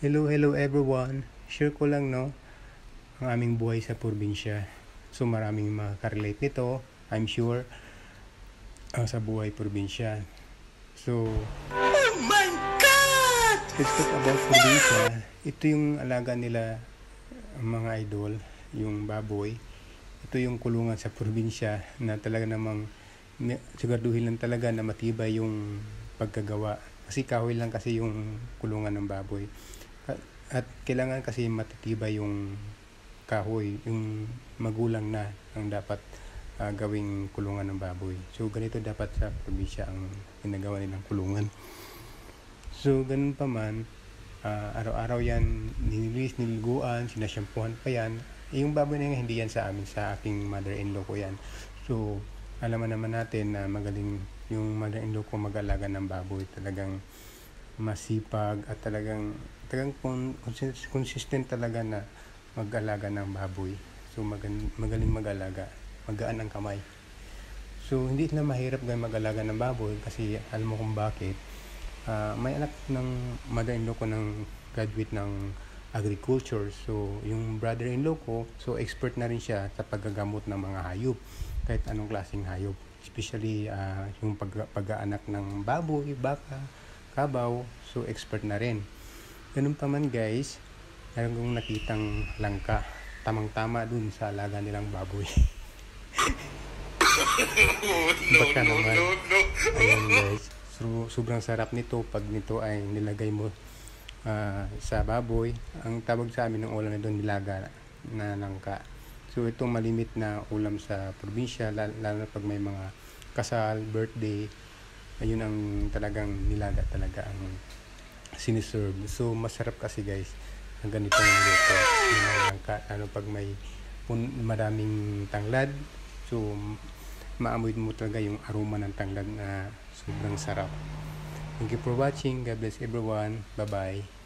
Hello everyone. Share ko lang ang aming buhay sa probinsya. So maraming makarelate nito, I'm sure, sa buhay probinsya. So, oh my God! Let's talk about probinsya. Ito yung alaga nila, mga idol, yung baboy. Ito yung kulungan sa probinsya na talaga namang siguraduhin lang talaga na matibay yung pagkagawa. Kasi kahoy lang kasi yung kulungan ng baboy. At kailangan kasi matitibay yung kahoy, yung magulang na ang dapat gawing kulungan ng baboy. So ganito dapat sa probinsya ang ginagawa nilang kulungan. So ganun pa man, araw-araw yan nilinis, niliguan, sinasyampuhan pa yan. Yung baboy na yan, hindi yan sa amin, sa aking mother-in-law ko yan. So alam naman natin na magaling yung mother-in-law ko mag-alaga ng baboy. Talagang masipag at talagang consistent talaga na mag-alaga ng baboy. So magaling mag-alaga, magaan ang kamay. So hindi na mahirap gawin mag-alaga ng baboy kasi alam mo kung bakit. May anak ng mother-in-law ko ng graduate ng agriculture. So yung brother-in-law ko, so expert na rin siya sa paggagamot ng mga hayop, kahit anong klaseng hayop, especially yung pag-aanak ng baboy, baka, kabaw. So expert na rin. Ganun pa man guys, meron kong nakitang langka, tamang-tama dun sa alaga nilang baboy. Baka naman. Ayan guys, so, sobrang sarap nito pag nito ay nilagay mo sa baboy. Ang tawag sa amin ng ulam na doon, nilaga na langka. So itong malimit na ulam sa probinsya, lalo na pag may mga kasal, birthday, ayun ang talagang nilaga talaga ang siniserve. So masarap kasi guys ang ganitong luto ng langka, pag may maraming tanglad. So maamoy mo talaga yung aroma ng tanglad na sobrang sarap. Thank you for watching. God bless everyone. Bye bye.